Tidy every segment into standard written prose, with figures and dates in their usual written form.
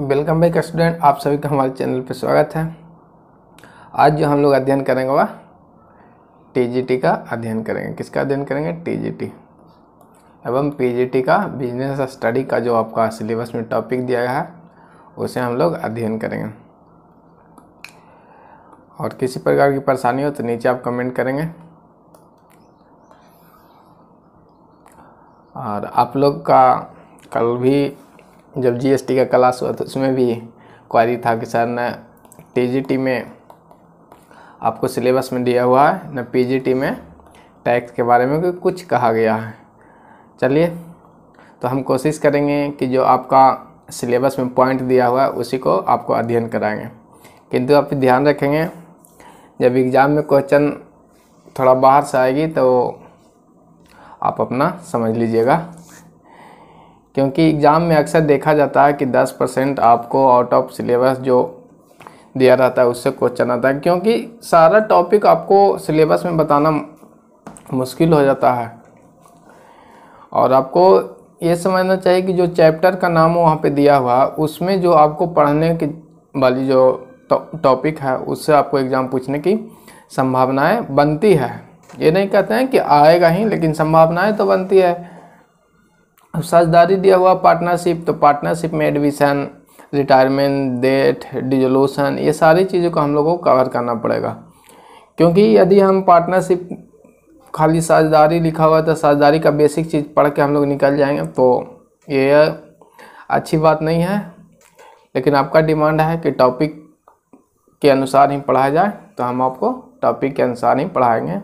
Welcome back student, आप सभी का हमारे चैनल पर स्वागत है। आज जो हम लोग अध्ययन करेंगे वह टीजीटी का अध्ययन करेंगे। किसका अध्ययन करेंगे? टीजीटी एवं पीजीटी का बिजनेस स्टडी का जो आपका सिलेबस में टॉपिक दिया गया है उसे हम लोग अध्ययन करेंगे। और किसी प्रकार की परेशानी हो तो नीचे आप कमेंट करेंगे। और आप लोग का कल भी जब जीएसटी का क्लास हुआ तो उसमें भी क्वारी था कि सर न टीजीटी में आपको सिलेबस में दिया हुआ है न पीजीटी में टैक्स के बारे में कुछ कहा गया है। चलिए तो हम कोशिश करेंगे कि जो आपका सिलेबस में पॉइंट दिया हुआ है उसी को आपको अध्ययन कराएंगे। किंतु आप ध्यान रखेंगे जब एग्ज़ाम में क्वेश्चन थोड़ा बाहर से आएगी तो आप अपना समझ लीजिएगा, क्योंकि एग्ज़ाम में अक्सर देखा जाता है कि 10% आपको आउट ऑफ सिलेबस जो दिया रहता है उससे क्वेश्चन आता है, क्योंकि सारा टॉपिक आपको सिलेबस में बताना मुश्किल हो जाता है। और आपको ये समझना चाहिए कि जो चैप्टर का नाम वहाँ पे दिया हुआ है उसमें जो आपको पढ़ने की वाली जो टॉपिक है उससे आपको एग्ज़ाम पूछने की संभावनाएं बनती है। ये नहीं कहते हैं कि आएगा ही, लेकिन संभावनाएं तो बनती है। अब साझेदारी दिया हुआ पार्टनरशिप, तो पार्टनरशिप में एडमिशन, रिटायरमेंट, डेट, डिसोल्यूशन, ये सारी चीज़ों को हम लोगों को कवर करना पड़ेगा। क्योंकि यदि हम पार्टनरशिप खाली साझेदारी लिखा हुआ तो साझेदारी का बेसिक चीज़ पढ़ के हम लोग निकल जाएंगे तो ये अच्छी बात नहीं है। लेकिन आपका डिमांड है कि टॉपिक के अनुसार ही पढ़ाया जाए, तो हम आपको टॉपिक के अनुसार ही पढ़ाएंगे।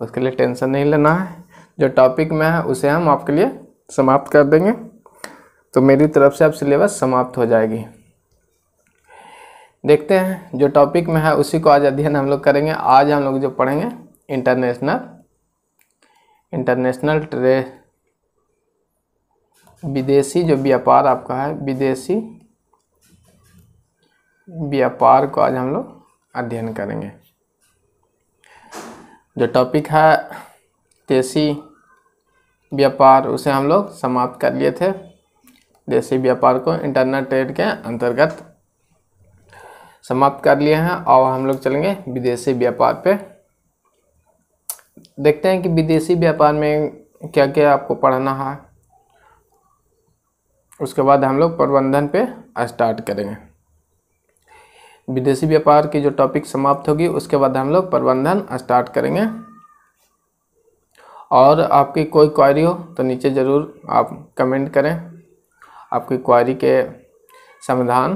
उसके लिए टेंशन नहीं लेना है। जो टॉपिक में है उसे हम आपके लिए समाप्त कर देंगे, तो मेरी तरफ से अब सिलेबस समाप्त हो जाएगी। देखते हैं जो टॉपिक में है उसी को आज अध्ययन हम लोग करेंगे। आज हम लोग जो पढ़ेंगे इंटरनेशनल ट्रेड, विदेशी जो व्यापार आपका है, विदेशी व्यापार को आज हम लोग अध्ययन करेंगे। जो टॉपिक है देशी व्यापार उसे हम लोग समाप्त कर लिए थे। देशी व्यापार को इंटरनल ट्रेड के अंतर्गत समाप्त कर लिए हैं और हम लोग चलेंगे विदेशी व्यापार पे। देखते हैं कि विदेशी व्यापार में क्या क्या आपको पढ़ना है। उसके बाद हम लोग प्रबंधन पे स्टार्ट करेंगे। विदेशी व्यापार की जो टॉपिक समाप्त होगी उसके बाद हम लोग प्रबंधन स्टार्ट करेंगे। और आपकी कोई क्वेरी हो तो नीचे ज़रूर आप कमेंट करें, आपकी क्वेरी के समाधान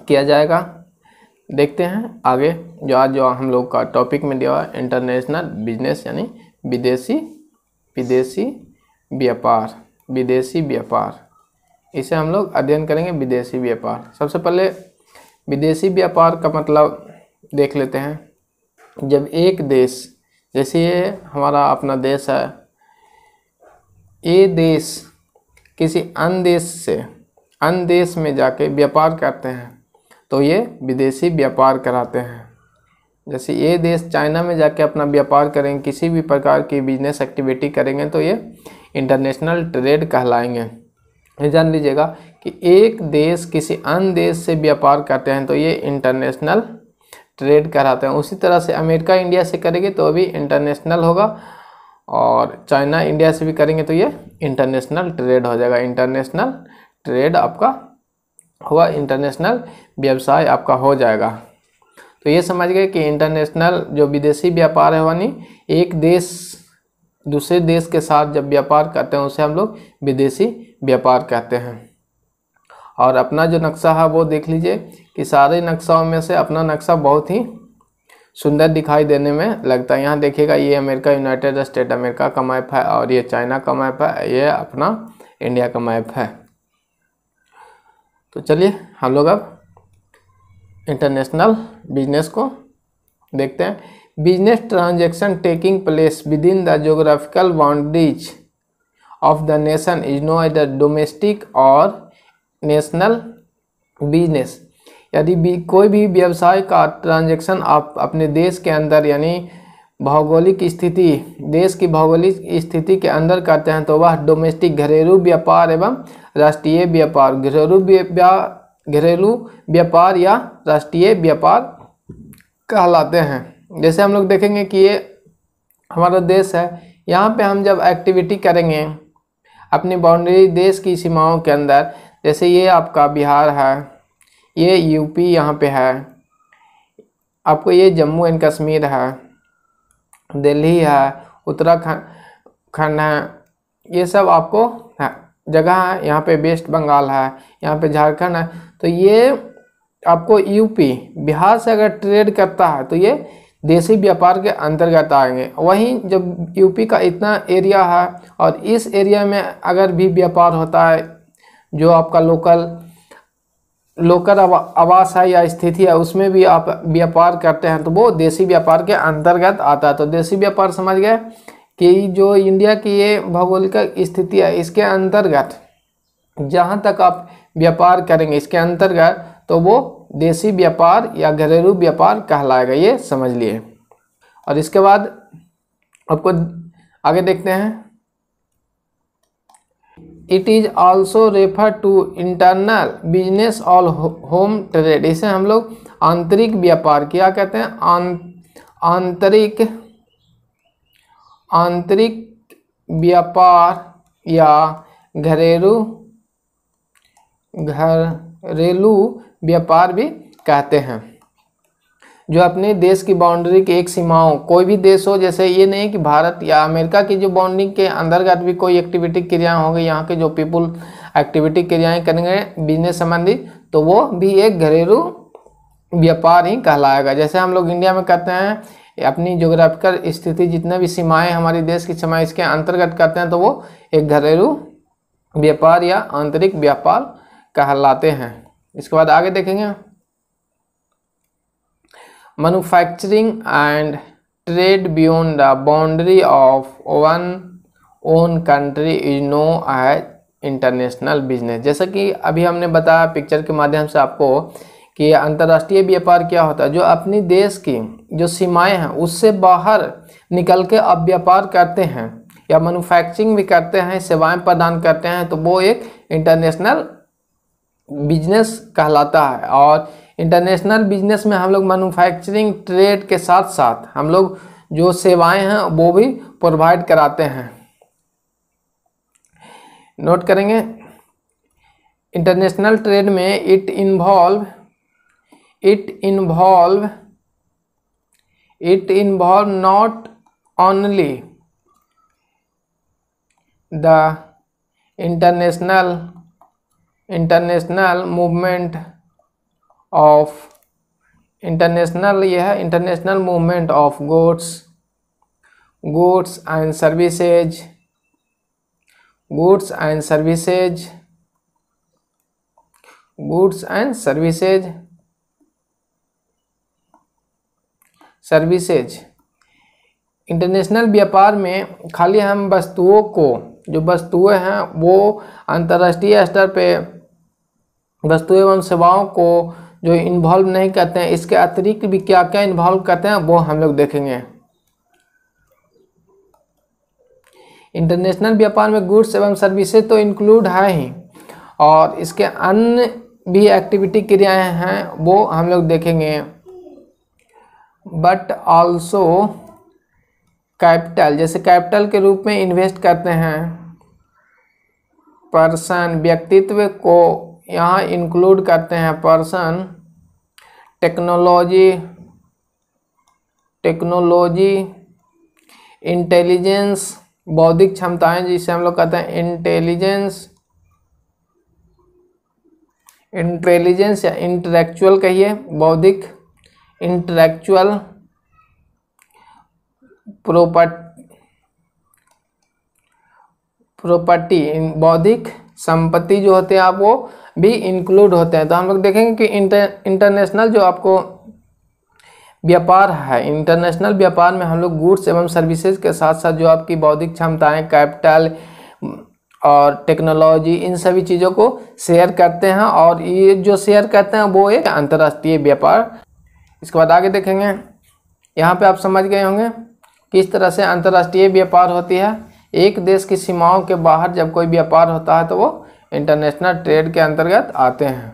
किया जाएगा। देखते हैं आगे जो आज जो हम लोग का टॉपिक में दिया हुआ है इंटरनेशनल बिजनेस, यानी विदेशी व्यापार, इसे हम लोग अध्ययन करेंगे। विदेशी व्यापार, सबसे पहले विदेशी व्यापार का मतलब देख लेते हैं। जब एक देश, जैसे ये हमारा अपना देश है, ये देश किसी अन्य देश में जाके व्यापार करते हैं तो ये विदेशी व्यापार कराते हैं। जैसे ये देश चाइना में जाके अपना व्यापार करेंगे, किसी भी प्रकार की बिजनेस एक्टिविटी करेंगे तो ये इंटरनेशनल ट्रेड कहलाएंगे। ये जान लीजिएगा कि एक देश किसी अन्य देश से व्यापार करते हैं तो ये इंटरनेशनल ट्रेड कराते हैं। उसी तरह से अमेरिका इंडिया से करेंगे तो अभी इंटरनेशनल होगा, और चाइना इंडिया से भी करेंगे तो ये इंटरनेशनल ट्रेड हो जाएगा। इंटरनेशनल ट्रेड आपका हुआ, इंटरनेशनल व्यवसाय आपका हो जाएगा। तो ये समझ गए कि इंटरनेशनल जो विदेशी व्यापार है यानी एक देश दूसरे देश के साथ जब व्यापार करते हैं उसे हम लोग विदेशी व्यापार कहते हैं। और अपना जो नक्शा है वो देख लीजिए कि सारे नक्शाओं में से अपना नक्शा बहुत ही सुंदर दिखाई देने में लगता है। यहाँ देखिएगा ये अमेरिका, यूनाइटेड स्टेट अमेरिका का मैप है, और ये चाइना का मैप है, ये अपना इंडिया का मैप है। तो चलिए हम लोग अब इंटरनेशनल बिजनेस को देखते हैं। Business transaction taking place within the geographical boundaries of the nation is no either domestic or national business. यदि कोई भी व्यवसाय का ट्रांजैक्शन आप अपने देश के अंदर यानी भौगोलिक स्थिति, देश की भौगोलिक स्थिति के अंदर करते हैं तो वह डोमेस्टिक घरेलू व्यापार एवं राष्ट्रीय व्यापार, घरेलू व्यापार या राष्ट्रीय व्यापार कहलाते हैं। जैसे हम लोग देखेंगे कि ये हमारा देश है, यहाँ पे हम जब एक्टिविटी करेंगे अपनी बाउंड्री देश की सीमाओं के अंदर, जैसे ये आपका बिहार है, ये यूपी यहाँ पे है, आपको ये जम्मू एंड कश्मीर है, दिल्ली है, उत्तराखंड है, ये सब आपको जगह है। यहाँ पे वेस्ट बंगाल है, यहाँ पे झारखंड है। तो ये आपको यूपी बिहार से अगर ट्रेड करता है तो ये देशी व्यापार के अंतर्गत आएंगे। वहीं जब यूपी का इतना एरिया है और इस एरिया में अगर भी व्यापार होता है, जो आपका लोकल आवास है या स्थिति है, उसमें भी आप व्यापार करते हैं तो वो देशी व्यापार के अंतर्गत आता है। तो देशी व्यापार समझ गए कि जो इंडिया की ये भौगोलिक स्थिति है, इसके अंतर्गत जहाँ तक आप व्यापार करेंगे इसके अंतर्गत, तो वो देशी व्यापार या घरेलू व्यापार कहलाएगा, ये समझ लिए। और इसके बाद आपको आगे देखते हैं, it is also refer to internal business or home trade. इसे हम लोग आंतरिक व्यापार क्या कहते हैं, आंतरिक व्यापार या घरेलू व्यापार भी कहते हैं, जो अपने देश की बाउंड्री के एक सीमाओं, कोई भी देश हो, जैसे ये नहीं कि भारत या अमेरिका की जो बाउंड्री के अंतर्गत भी कोई एक्टिविटी क्रियाएं होंगी, यहाँ के जो पीपुल एक्टिविटी क्रियाएं करेंगे बिजनेस संबंधित, तो वो भी एक घरेलू व्यापार ही कहलाएगा। जैसे हम लोग इंडिया में करते हैं, अपनी ज्योग्राफिकल स्थिति जितने भी सीमाएं हमारी देश की सीमाएं इसके अंतर्गत करते हैं, तो वो एक घरेलू व्यापार या आंतरिक व्यापार कहलाते हैं। इसके बाद आगे देखेंगे, manufacturing and trade beyond the boundary of one own country is no as international business. जैसा कि अभी हमने बताया पिक्चर के माध्यम से आपको कि अंतर्राष्ट्रीय व्यापार क्या होता है, जो अपनी देश की जो सीमाएं हैं उससे बाहर निकल के अब व्यापार करते हैं या मैन्युफैक्चरिंग भी करते हैं, सेवाएं प्रदान करते हैं, तो वो एक इंटरनेशनल बिजनेस कहलाता है। और इंटरनेशनल बिजनेस में हम लोग मैन्युफैक्चरिंग ट्रेड के साथ साथ हम लोग जो सेवाएं हैं वो भी प्रोवाइड कराते हैं। नोट करेंगे, इंटरनेशनल ट्रेड में it involve not only the international movement of international movement of goods and services. International व्यापार में खाली हम वस्तुओं को, जो वस्तुएं हैं वो अंतर्राष्ट्रीय स्तर पे वस्तुएं एवं सेवाओं को जो इन्वॉल्व नहीं करते हैं, इसके अतिरिक्त भी क्या क्या इन्वॉल्व करते हैं वो हम लोग देखेंगे। इंटरनेशनल व्यापार में गुड्स एवं सर्विसेज तो इंक्लूड है ही, और इसके अन्य भी एक्टिविटी क्रियाएं हैं वो हम लोग देखेंगे। बट ऑल्सो कैपिटल, जैसे कैपिटल के रूप में इन्वेस्ट करते हैं, पर्सन व्यक्तित्व को यहाँ इंक्लूड करते हैं, पर्सन, टेक्नोलॉजी, इंटेलिजेंस, बौद्धिक क्षमताएं जिसे हम लोग कहते हैं इंटेलिजेंस या इंटेलेक्चुअल कहिए, बौद्धिक, इंटेलेक्चुअल प्रॉपर्टी, बौद्धिक संपत्ति जो होते हैं आप वो भी इंक्लूड होते हैं। तो हम लोग देखेंगे कि इंटरनेशनल जो आपको व्यापार है, इंटरनेशनल व्यापार में हम लोग गुड्स एवं सर्विसेज के साथ साथ जो आपकी बौद्धिक क्षमताएं, कैपिटल और टेक्नोलॉजी, इन सभी चीज़ों को शेयर करते हैं, और ये जो शेयर करते हैं वो एक अंतर्राष्ट्रीय व्यापार। इसके बाद आगे देखेंगे, यहाँ पे आप समझ गए होंगे किस तरह से अंतर्राष्ट्रीय व्यापार होती है। एक देश की सीमाओं के बाहर जब कोई व्यापार होता है तो वो इंटरनेशनल ट्रेड के अंतर्गत आते हैं।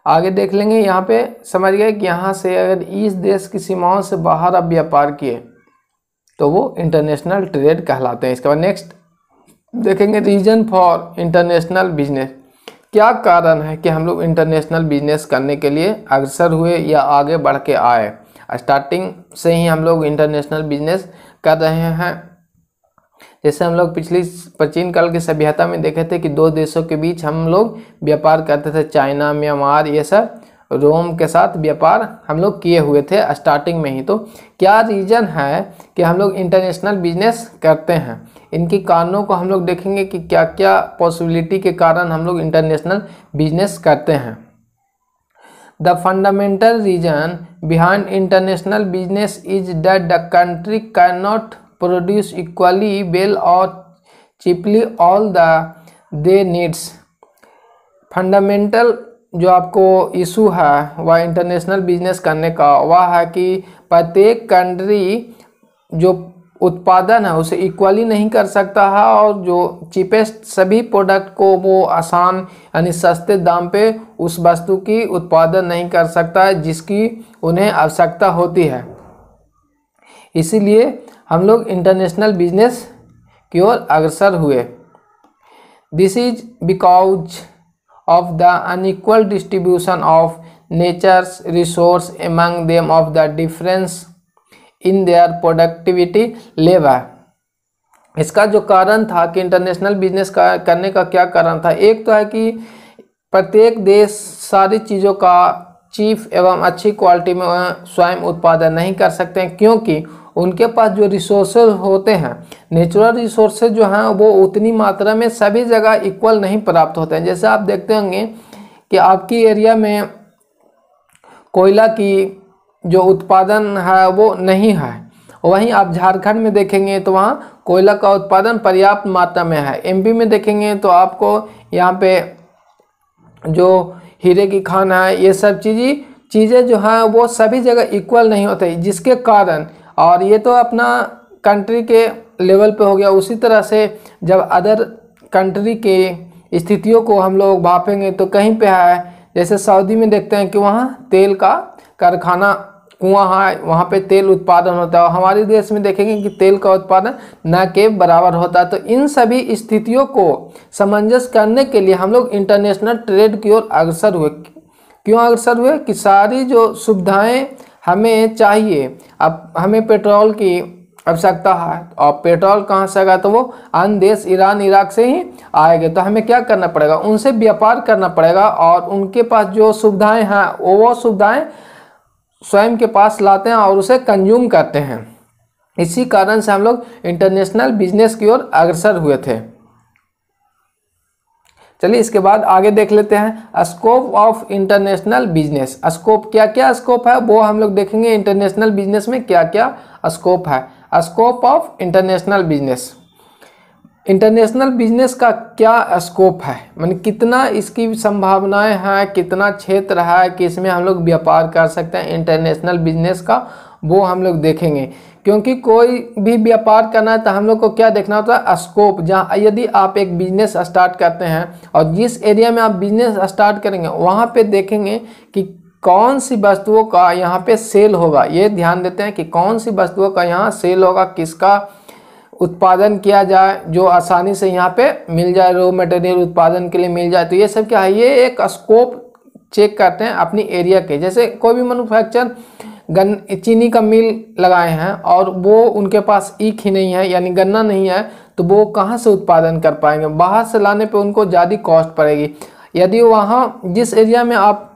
आगे देख लेंगे, यहाँ पे समझ गए कि यहाँ से अगर इस देश की सीमाओं से बाहर आप व्यापार किए तो वो इंटरनेशनल ट्रेड कहलाते हैं। इसके बाद नेक्स्ट देखेंगे रीजन फॉर इंटरनेशनल बिजनेस। क्या कारण है कि हम लोग इंटरनेशनल बिजनेस करने के लिए अग्रसर हुए या आगे बढ़ के आए। स्टार्टिंग से ही हम लोग इंटरनेशनल बिजनेस कर रहे हैं। जैसे हम लोग पिछली प्राचीन काल की सभ्यता में देखे थे कि दो देशों के बीच हम लोग व्यापार करते थे, चाइना, म्यांमार, ये सब रोम के साथ व्यापार हम लोग किए हुए थे स्टार्टिंग में ही। तो क्या रीज़न है कि हम लोग इंटरनेशनल बिजनेस करते हैं, इनकी कारणों को हम लोग देखेंगे कि क्या क्या पॉसिबिलिटी के कारण हम लोग इंटरनेशनल बिजनेस करते हैं। The fundamental reason behind international business is that the country can not produce equally well और cheaply all the they needs. Fundamental जो आपको इशू है वह इंटरनेशनल बिजनेस करने का वह है कि प्रत्येक कंट्री जो उत्पादन है उसे इक्वली नहीं कर सकता है और जो चीपेस्ट सभी प्रोडक्ट को वो आसान यानी सस्ते दाम पे उस वस्तु की उत्पादन नहीं कर सकता है जिसकी उन्हें आवश्यकता होती है। इसीलिए हम लोग इंटरनेशनल बिजनेस की ओर अग्रसर हुए। This is because of the unequal distribution of nature's resource among them, of the difference in their productivity level। इसका जो कारण था कि इंटरनेशनल बिजनेस करने का क्या कारण था, एक तो है कि प्रत्येक देश सारी चीज़ों का चीप एवं अच्छी क्वालिटी में स्वयं उत्पादन नहीं कर सकते हैं, क्योंकि उनके पास जो रिसोर्सेज होते हैं, नेचुरल रिसोर्सेज जो हैं वो उतनी मात्रा में सभी जगह इक्वल नहीं प्राप्त होते हैं। जैसे आप देखते होंगे कि आपकी एरिया में कोयला की जो उत्पादन है वो नहीं है, वहीं आप झारखंड में देखेंगे तो वहाँ कोयला का उत्पादन पर्याप्त मात्रा में है। एमपी में देखेंगे तो आपको यहाँ पे जो हीरे की खान है, ये सब चीज़ें जो हैं वो सभी जगह इक्वल नहीं होते, जिसके कारण, और ये तो अपना कंट्री के लेवल पे हो गया। उसी तरह से जब अदर कंट्री के स्थितियों को हम लोग भापेंगे तो कहीं पे है, जैसे सऊदी में देखते हैं कि वहाँ तेल का कारखाना कुआं है, वहाँ पे तेल उत्पादन होता है। हमारे देश में देखेंगे कि तेल का उत्पादन न के बराबर होता है। तो इन सभी स्थितियों को सामंजस्य करने के लिए हम लोग इंटरनेशनल ट्रेड की ओर अग्रसर हुए। क्यों अग्रसर हुए कि सारी जो सुविधाएं हमें चाहिए, अब हमें पेट्रोल की आवश्यकता है और पेट्रोल कहाँ से आएगा, तो वो अन्य देश ईरान इराक से ही आएंगे। तो हमें क्या करना पड़ेगा, उनसे व्यापार करना पड़ेगा और उनके पास जो सुविधाएं हैं वो सुविधाएं स्वयं के पास लाते हैं और उसे कंज्यूम करते हैं। इसी कारण से हम लोग इंटरनेशनल बिजनेस की ओर अग्रसर हुए थे। चलिए इसके बाद आगे देख लेते हैं scope of international business. Scope, क्या क्या स्कोप है वो हम लोग देखेंगे। इंटरनेशनल बिजनेस में क्या क्या स्कोप है। Scope of international business, international business का क्या स्कोप है, माने कितना इसकी संभावनाएं हैं, कितना क्षेत्र है कि इसमें हम लोग व्यापार कर सकते हैं इंटरनेशनल बिजनेस का, वो हम लोग देखेंगे। क्योंकि कोई भी व्यापार करना है तो हम लोग को क्या देखना होता है, स्कोप। जहाँ यदि आप एक बिजनेस स्टार्ट करते हैं और जिस एरिया में आप बिजनेस स्टार्ट करेंगे वहाँ पे देखेंगे कि कौन सी वस्तुओं का यहाँ पे सेल होगा। ये ध्यान देते हैं कि कौन सी वस्तुओं का यहाँ सेल होगा, किसका उत्पादन किया जाए जो आसानी से यहाँ पे मिल जाए, रॉ मटेरियल उत्पादन के लिए मिल जाए। तो ये सब क्या है, ये एक स्कोप चेक करते हैं अपनी एरिया के। जैसे कोई भी मैन्युफैक्चर चीनी का मिल लगाए हैं और वो उनके पास ईख ही नहीं है यानी गन्ना नहीं है, तो वो कहाँ से उत्पादन कर पाएंगे, बाहर से लाने पे उनको ज़्यादा कॉस्ट पड़ेगी। यदि वहाँ जिस एरिया में आप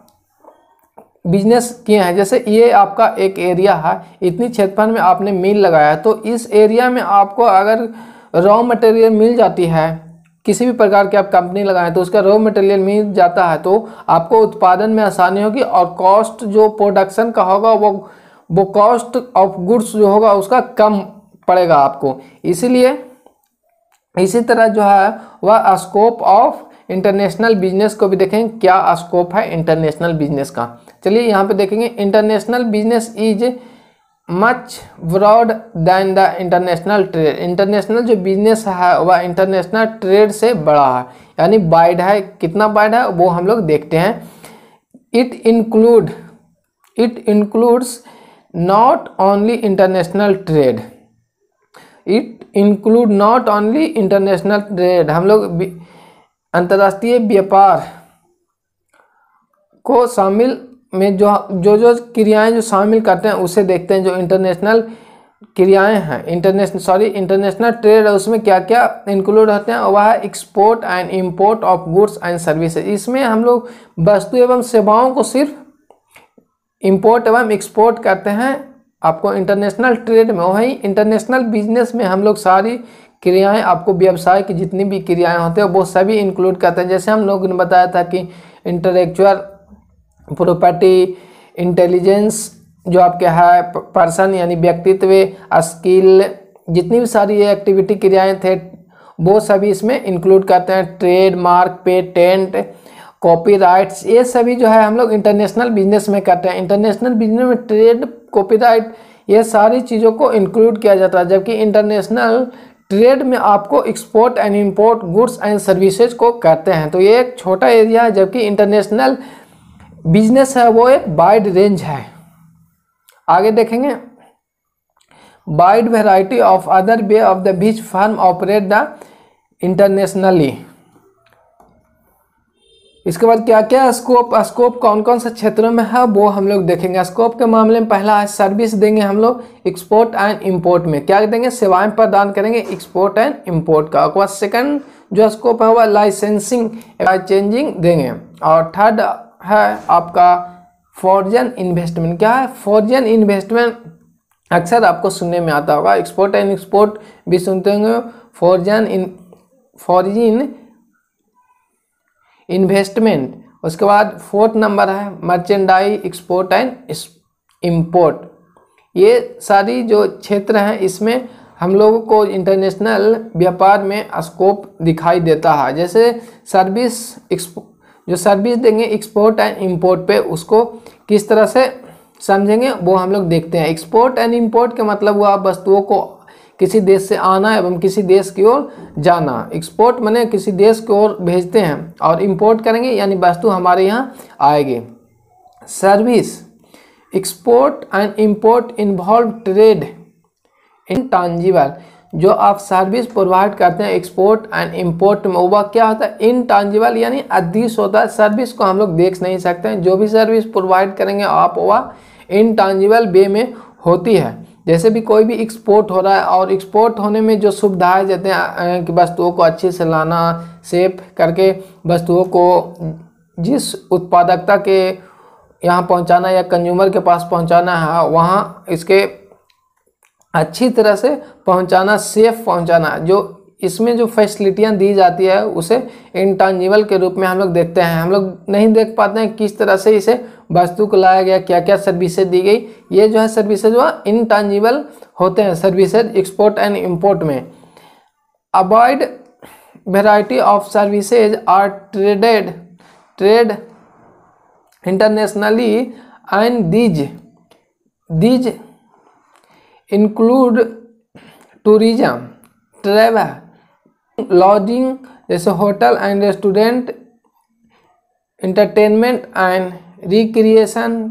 बिजनेस किए हैं, जैसे ये आपका एक एरिया है, इतनी क्षेत्रफल में आपने मिल लगाया, तो इस एरिया में आपको अगर रॉ मटेरियल मिल जाती है, किसी भी प्रकार की आप कंपनी लगाएं तो उसका रॉ मटेरियल मिल जाता है तो आपको उत्पादन में आसानी होगी और कॉस्ट जो प्रोडक्शन का होगा वो कॉस्ट ऑफ गुड्स जो होगा उसका कम पड़ेगा आपको। इसीलिए इसी तरह जो है वह स्कोप ऑफ इंटरनेशनल बिजनेस को भी देखेंगे, क्या स्कोप है इंटरनेशनल बिजनेस का। चलिए यहाँ पे देखेंगे international business is much broad than the international trade. International जो बिजनेस है वह इंटरनेशनल ट्रेड से बड़ा है, यानी वाइड है। कितना वाइड है वो हम लोग देखते हैं। It includes not only international trade, it include not only international trade. हम लोग अंतर्राष्ट्रीय व्यापार को शामिल में जो क्रियाएं जो शामिल करते हैं उसे देखते हैं। जो इंटरनेशनल क्रियाएं हैं, इंटरनेशनल ट्रेड है, उसमें क्या क्या इंक्लूड होते हैं, वह है export and import of goods and services. इसमें हम लोग वस्तु एवं सेवाओं को सिर्फ इंपोर्ट एवं एक्सपोर्ट करते हैं आपको इंटरनेशनल ट्रेड में। वहीं इंटरनेशनल बिजनेस में हम लोग सारी क्रियाएं, आपको व्यवसाय की जितनी भी क्रियाएं होते हैं वो सभी इंक्लूड करते हैं। जैसे हम लोगों ने बताया था कि इंटेलेक्चुअल प्रॉपर्टी, इंटेलिजेंस जो आपके है, पर्सन यानी व्यक्तित्व, स्किल, जितनी भी सारी एक्टिविटी क्रियाएं थे वो सभी इसमें इंक्लूड करते हैं। ट्रेडमार्क, पेटेंट, कॉपीराइट्स, ये सभी जो है हम लोग इंटरनेशनल बिजनेस में करते हैं। इंटरनेशनल बिजनेस में ट्रेड, कॉपीराइट, ये सारी चीज़ों को इंक्लूड किया जाता है। जबकि इंटरनेशनल ट्रेड में आपको export and import goods and services को करते हैं। तो ये एक छोटा एरिया है, जबकि इंटरनेशनल बिजनेस है वो एक वाइड रेंज है। आगे देखेंगे, wide variety of other way of the beach firm operate the internationally. इसके बाद क्या क्या स्कोप कौन कौन से क्षेत्रों में है वो हम लोग देखेंगे। स्कोप के मामले में पहला है सर्विस देंगे हम लोग एक्सपोर्ट एंड इंपोर्ट में। क्या देंगे? सेवाएं प्रदान करेंगे एक्सपोर्ट एंड इंपोर्ट का। उसके बाद सेकंड जो स्कोप है वह लाइसेंसिंग, चेंजिंग देंगे। और थर्ड है आपका फॉरेन इन्वेस्टमेंट। क्या है? फॉरेन इन्वेस्टमेंट अक्सर आपको सुनने में आता होगा, एक्सपोर्ट एंड एक्सपोर्ट भी सुनते होंगे। Foreign investment. उसके बाद फोर्थ नंबर है मर्चेंडाइज एक्सपोर्ट एंड इंपोर्ट। ये सारी जो क्षेत्र हैं इसमें हम लोगों को इंटरनेशनल व्यापार में स्कोप दिखाई देता है। जैसे जो सर्विस देंगे एक्सपोर्ट एंड इंपोर्ट पे, उसको किस तरह से समझेंगे वो हम लोग देखते हैं। एक्सपोर्ट एंड इंपोर्ट का मतलब हुआ वस्तुओं को किसी देश से आना एवं किसी देश की ओर जाना। एक्सपोर्ट माने किसी देश की ओर भेजते हैं, और इंपोर्ट करेंगे यानी वस्तु हमारे यहाँ आएगी। Service export and import involve trade intangible. जो आप सर्विस प्रोवाइड करते हैं एक्सपोर्ट एंड इंपोर्ट में, वह क्या होता है? इनटांजिबल यानी अदृश्य होता है। सर्विस को हम लोग देख नहीं सकते हैं। जो भी सर्विस प्रोवाइड करेंगे आप, वह इनटांजिबल वे में होती है। जैसे भी कोई भी एक्सपोर्ट हो रहा है, और एक्सपोर्ट होने में जो सुविधाएं देते हैं कि वस्तुओं को अच्छे से लाना, सेफ करके वस्तुओं को जिस उत्पादकता के यहाँ पहुँचाना या कंज्यूमर के पास पहुँचाना है, वहाँ इसके अच्छी तरह से पहुँचाना, सेफ पहुँचाना, जो इसमें जो फैसिलिटियाँ दी जाती है उसे इंटांजिबल के रूप में हम लोग देखते हैं। हम लोग नहीं देख पाते हैं किस तरह से इसे वस्तु को लाया गया, क्या क्या सर्विसेज दी गई। ये जो है सर्विसेज वह इंटांजिबल होते हैं सर्विसेज एक्सपोर्ट एंड इंपोर्ट में। A wide variety of services are trade internationally and these include tourism, travel, lodging जैसे hotel and restaurant, entertainment and recreation,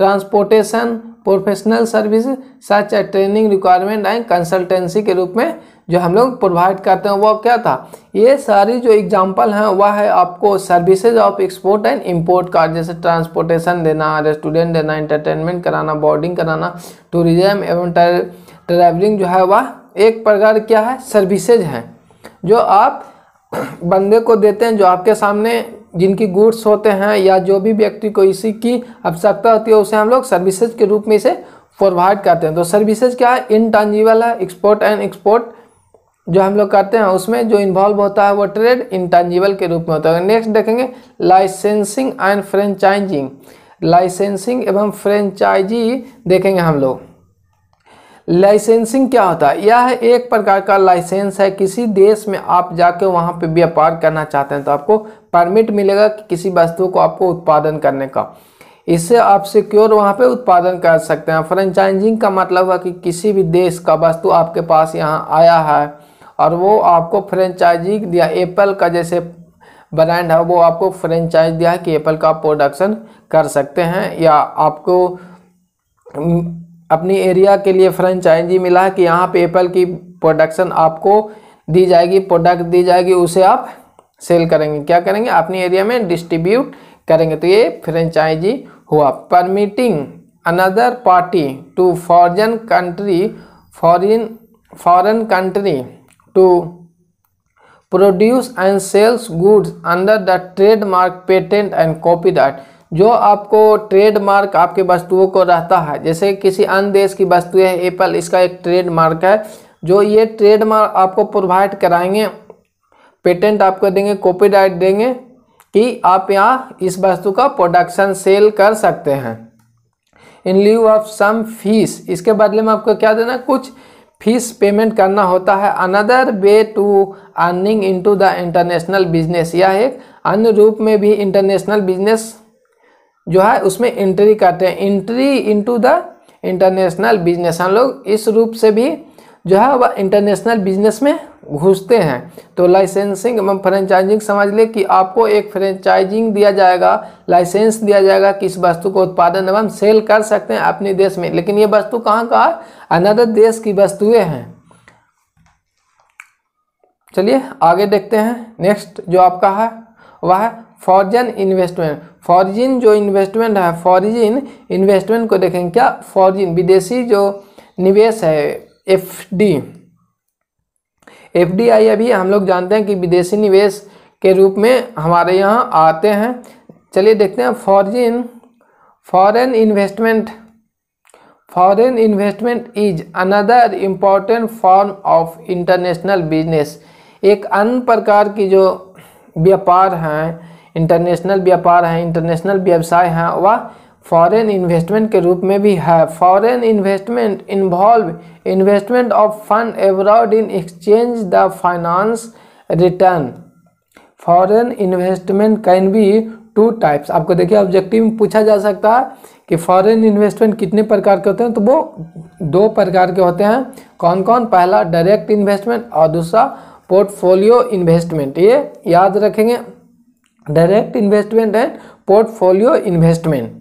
transportation, professional service such a training requirement and consultancy के रूप में जो हम लोग provide करते हैं वो क्या था? ये सारी जो एग्जांपल हैं वह है आपको services of export and import का। जैसे ट्रांसपोर्टेशन देना, रेस्टोरेंट देना, एंटरटेनमेंट कराना, बोर्डिंग कराना, टूरिज्म एवं ट्रैवलिंग जो है वह एक प्रकार क्या है? सर्विसेज हैं जो आप बंदे को देते हैं, जो आपके सामने जिनकी गुड्स होते हैं या जो भी व्यक्ति को इसी की आवश्यकता होती है उसे हम लोग सर्विसेज के रूप में इसे प्रोवाइड करते हैं। तो सर्विसेज क्या है? इनटांजिबल है। एक्सपोर्ट एंड एक्सपोर्ट जो हम लोग करते हैं उसमें जो इन्वॉल्व होता है वो ट्रेड इंटांजिबल के रूप में होता है। नेक्स्ट देखेंगे लाइसेंसिंग एंड फ्रेंचाइजिंग। लाइसेंसिंग एवं फ्रेंचाइजी देखेंगे हम लोग। लाइसेंसिंग क्या होता है? यह एक प्रकार का लाइसेंस है। किसी देश में आप जाके वहाँ पे व्यापार करना चाहते हैं तो आपको परमिट मिलेगा कि किसी वस्तु को आपको उत्पादन करने का। इससे आप सिक्योर वहाँ पे उत्पादन कर सकते हैं। फ्रेंचाइजिंग का मतलब है कि किसी भी देश का वस्तु आपके पास यहाँ आया है और वो आपको फ्रेंचाइजी दिया। एप्पल का जैसे ब्रांड है वो आपको फ्रेंचाइज दिया है कि एप्पल का आप प्रोडक्शन कर सकते हैं, या आपको अपनी एरिया के लिए फ्रेंचाइजी मिला है कि यहाँ पे एप्पल की प्रोडक्शन आपको दी जाएगी, प्रोडक्ट दी जाएगी, उसे आप सेल करेंगे, क्या करेंगे, अपनी एरिया में डिस्ट्रीब्यूट करेंगे, तो ये फ्रेंचाइजी हुआ। Permitting another party to foreign country to produce and sells goods under the trademark, patent and copyright. जो आपको ट्रेडमार्क आपके वस्तुओं को रहता है, जैसे किसी अन्य देश की वस्तु है, एप्पल इसका एक ट्रेडमार्क है, जो ये ट्रेडमार्क आपको प्रोवाइड कराएंगे, पेटेंट आपको देंगे, कॉपीराइट देंगे कि आप यहाँ इस वस्तु का प्रोडक्शन सेल कर सकते हैं। इन ल्यू ऑफ सम फीस, इसके बदले में आपको क्या देना, कुछ फीस पेमेंट करना होता है। Another way to earning into the international business, यह एक अन्य रूप में भी इंटरनेशनल बिजनेस जो है उसमें एंट्री करते हैं। Entry into the international business, हम लोग इस रूप से भी जो है वह इंटरनेशनल बिजनेस में घुसते हैं। तो लाइसेंसिंग एवं फ्रेंचाइजिंग समझ ले कि आपको एक फ्रेंचाइजिंग दिया जाएगा, लाइसेंस दिया जाएगा कि इस वस्तु को उत्पादन एवं सेल कर सकते हैं अपने देश में, लेकिन ये वस्तु कहाँ का है, अनदर देश की वस्तुएं हैं। चलिए आगे देखते हैं। नेक्स्ट जो आपका है वह है फॉरेन इन्वेस्टमेंट। फॉरेन जो इन्वेस्टमेंट है, फॉरेन इन्वेस्टमेंट को देखेंगे क्या, फॉरेन विदेशी जो निवेश है, एफडीआई अभी हम लोग जानते हैं कि विदेशी निवेश के रूप में हमारे यहाँ आते हैं। चलिए देखते हैं foreign investment is another important form of international business. एक अन्य प्रकार की जो व्यापार हैं, इंटरनेशनल व्यापार हैं, इंटरनेशनल व्यवसाय हैं, वह फॉरेन इन्वेस्टमेंट के रूप में भी है। Foreign investment involve investment of fund abroad in exchange the finance return. Foreign investment can be two types. आपको देखिए ऑब्जेक्टिव में पूछा जा सकता है कि फॉरेन इन्वेस्टमेंट कितने प्रकार के होते हैं, तो वो 2 प्रकार के होते हैं। कौन कौन, पहला डायरेक्ट इन्वेस्टमेंट और दूसरा पोर्टफोलियो इन्वेस्टमेंट। ये याद रखेंगे, direct investment and portfolio investment.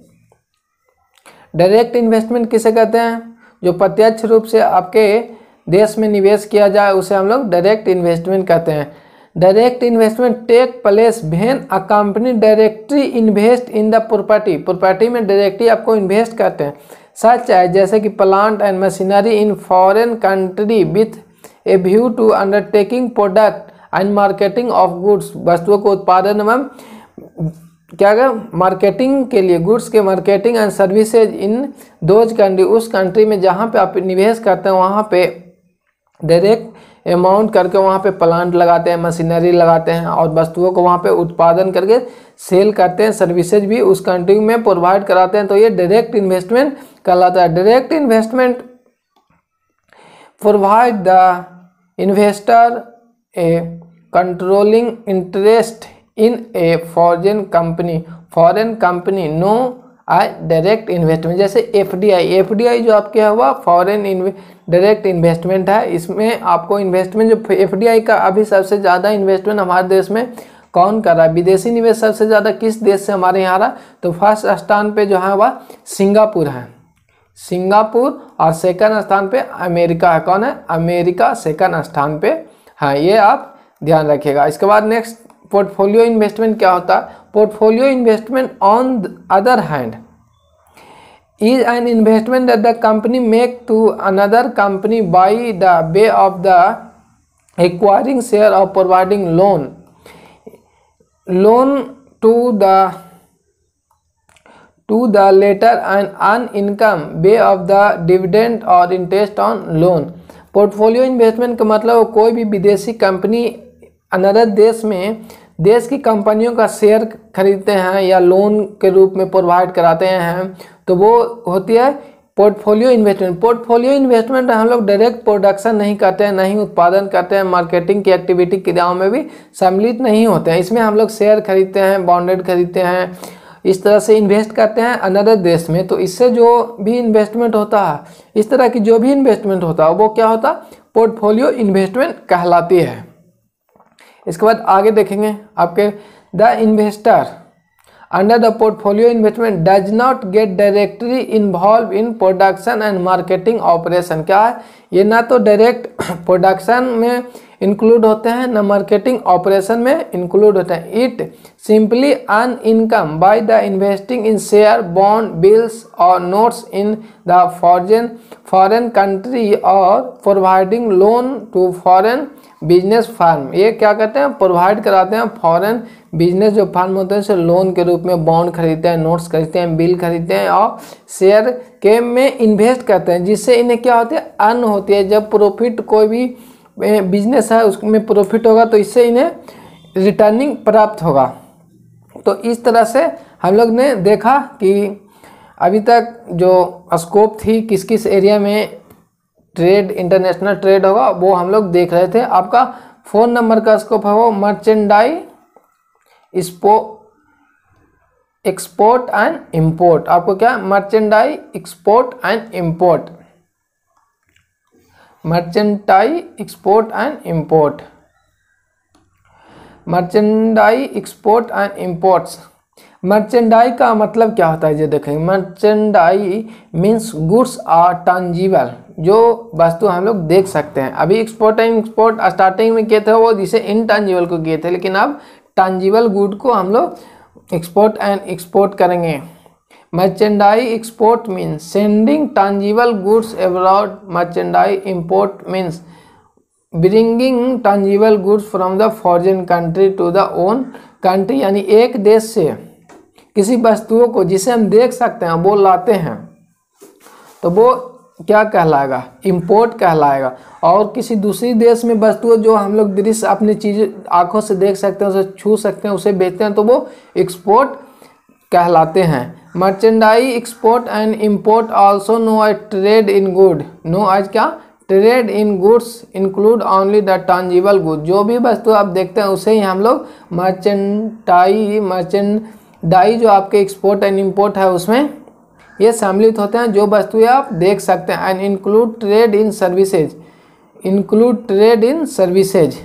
Direct investment किसे कहते हैं, जो प्रत्यक्ष रूप से आपके देश में निवेश किया जाए उसे हम लोग डायरेक्ट इन्वेस्टमेंट कहते हैं। Direct investment take place when a company directly invest in the property में डायरेक्टली आपको इन्वेस्ट करते हैं, सच है जैसे कि plant and machinery in foreign country with a view to undertaking product and marketing of goods. वस्तुओं को उत्पादन एवं क्या है, मार्केटिंग के लिए, गुड्स के marketing and services in those country, उस कंट्री में जहाँ पे आप निवेश करते हैं वहाँ पे डायरेक्ट अमाउंट करके वहाँ पे प्लांट लगाते हैं, मशीनरी लगाते हैं और वस्तुओं को वहाँ पे उत्पादन करके सेल करते हैं, सर्विसेज भी उस कंट्री में प्रोवाइड कराते हैं, तो ये डायरेक्ट इन्वेस्टमेंट कहलाता है। Direct investment provide the investor a controlling interest in a foreign company no I direct investment. जैसे एफडीआई जो आपके हुआ फॉरेन डायरेक्ट इन्वेस्टमेंट है। इसमें आपको इन्वेस्टमेंट जो एफडीआई का अभी सबसे ज़्यादा इन्वेस्टमेंट हमारे देश में कौन कर रहा है, विदेशी निवेश सबसे ज़्यादा किस देश से हमारे यहाँ आ रहा है, तो फर्स्ट स्थान पे जो है वह सिंगापुर है, सिंगापुर, और सेकंड स्थान पे अमेरिका है। कौन है, अमेरिका सेकंड स्थान पे है, ये आप ध्यान रखिएगा। इसके बाद नेक्स्ट पोर्टफोलियो इन्वेस्टमेंट क्या होता है। Portfolio investment on the other hand is an investment that the company make to another company by the way of the acquiring share और providing loan to the later and earn income way of the dividend और interest on loan। Portfolio investment का मतलब कोई भी विदेशी company another देश में देश की कंपनियों का शेयर खरीदते हैं या लोन के रूप में प्रोवाइड कराते हैं, तो वो होती है पोर्टफोलियो इन्वेस्टमेंट। पोर्टफोलियो इन्वेस्टमेंट हम लोग डायरेक्ट प्रोडक्शन नहीं करते हैं, नहीं उत्पादन करते हैं, मार्केटिंग की एक्टिविटी क्रियाओं में भी सम्मिलित नहीं होते हैं। इसमें हम लोग शेयर खरीदते हैं, बॉन्डेड खरीदते हैं, इस तरह से इन्वेस्ट करते हैं अनदर देश में, तो इससे जो भी इन्वेस्टमेंट होता है, इस तरह की जो भी इन्वेस्टमेंट होता है वो क्या होता है, पोर्टफोलियो इन्वेस्टमेंट कहलाती है। इसके बाद आगे देखेंगे आपके, the investor under the portfolio investment does not get directly involve in production and marketing operation. क्या है, ये ना तो डायरेक्ट प्रोडक्शन में इंक्लूड होते हैं ना मार्केटिंग ऑपरेशन में इंक्लूड होते हैं। It simply earn income by the investing in share, bond, bills और notes in the foreign country और providing loan to foreign business firm. ये क्या करते हैं, प्रोवाइड कराते हैं फॉरेन बिजनेस जो फर्म होते हैं, से लोन के रूप में बॉन्ड खरीदते हैं, नोट्स खरीदते हैं, बिल खरीदते हैं और शेयर के में इन्वेस्ट करते हैं, जिससे इन्हें क्या होती है, अर्न होती है। जब प्रॉफिट कोई भी बिजनेस है उसमें प्रॉफिट होगा तो इससे इन्हें रिटर्निंग प्राप्त होगा। तो इस तरह से हम लोग ने देखा कि अभी तक जो स्कोप थी किस किस एरिया में ट्रेड, इंटरनेशनल ट्रेड होगा, वो हम लोग देख रहे थे। आपका 4 नंबर का स्कोप है वो मर्चेंडाइज एक्सपोर्ट एंड इंपोर्ट। आपको क्या, merchandise export and import, merchandise export and import, merchandise export and imports. Merchandise का मतलब क्या होता है ये देखेंगे। मर्चेंडाइज मीन्स गुड्स आर टंजिबल, जो वस्तु हम लोग देख सकते हैं। अभी एक्सपोर्ट एंड इंपोर्ट स्टार्टिंग में किए थे वो जिसे इनटंजिबल को किए थे, लेकिन अब टंजिबल गुड को हम लोग एक्सपोर्ट एंड एक्सपोर्ट करेंगे। Merchandise export means sending tangible goods abroad. Merchandise import means bringing tangible goods from the foreign country to the own country, यानी एक देश से किसी वस्तुओं को जिसे हम देख सकते हैं वो लाते हैं तो वो क्या कहलाएगा, इंपोर्ट कहलाएगा। और किसी दूसरी देश में वस्तुओं जो हम लोग दृश्य अपनी चीज़ आंखों से देख सकते हैं, उसे छू सकते हैं, उसे बेचते हैं, तो वो एक्सपोर्ट कहलाते हैं। Merchandise export and import also know as trade in good. Know as क्या, trade in goods include only the tangible good. जो भी वस्तु आप देखते हैं उसे ही हम लोग मर्चेंडाइज जो आपके एक्सपोर्ट एंड इंपोर्ट है उसमें ये सम्मिलित होते हैं, जो वस्तुएं आप देख सकते हैं। And include trade in services, include trade in services,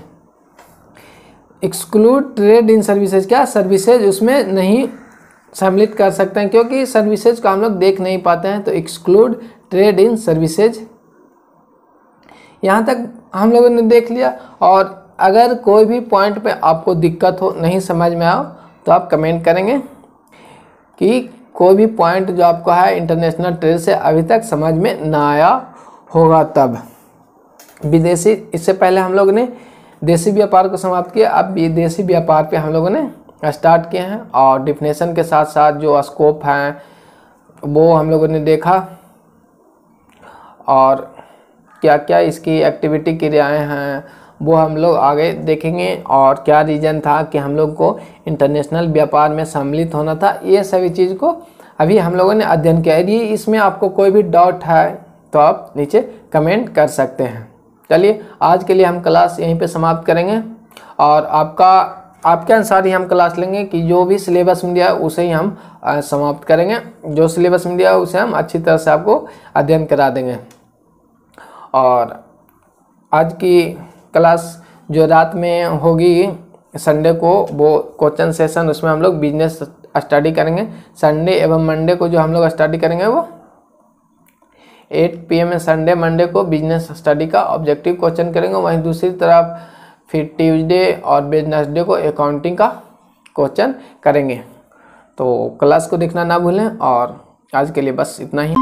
exclude trade in services. क्या, सर्विसेज उसमें नहीं सम्मिलित कर सकते हैं क्योंकि सर्विसेज को हम लोग देख नहीं पाते हैं, तो एक्सक्लूड ट्रेड इन सर्विसेज। यहाँ तक हम लोगों ने देख लिया। और अगर कोई भी पॉइंट पे आपको दिक्कत हो, नहीं समझ में आओ, तो आप कमेंट करेंगे कि कोई भी पॉइंट जो आपको है इंटरनेशनल ट्रेड से अभी तक समझ में ना आया होगा। तब विदेशी, इससे पहले हम लोग ने देशी व्यापार को समाप्त किया, अब विदेशी व्यापार पे हम लोगों ने स्टार्ट किए हैं। और डिफिनेशन के साथ साथ जो स्कोप हैं वो हम लोगों ने देखा, और क्या क्या इसकी एक्टिविटी क्रियाएँ हैं वो हम लोग आगे देखेंगे, और क्या रीज़न था कि हम लोग को इंटरनेशनल व्यापार में सम्मिलित होना था। ये सभी चीज़ को अभी हम लोगों ने अध्ययन किया। यदि इसमें आपको कोई भी डाउट है तो आप नीचे कमेंट कर सकते हैं। चलिए आज के लिए हम क्लास यहीं पे समाप्त करेंगे, और आपके अनुसार ही हम क्लास लेंगे कि जो भी सिलेबस में दिया है उसे ही हम समाप्त करेंगे। जो सिलेबस में दिया है उसे हम अच्छी तरह से आपको अध्ययन करा देंगे। और आज की क्लास जो रात में होगी संडे को, वो क्वेश्चन सेशन, उसमें हम लोग बिजनेस स्टडी करेंगे। संडे एवं मंडे को जो हम लोग स्टडी करेंगे वो 8 PM में संडे मंडे को बिजनेस स्टडी का ऑब्जेक्टिव क्वेश्चन करेंगे। वहीं दूसरी तरफ फिर ट्यूसडे और वेडनेसडे को अकाउंटिंग का क्वेश्चन करेंगे। तो क्लास को देखना ना भूलें, और आज के लिए बस इतना ही।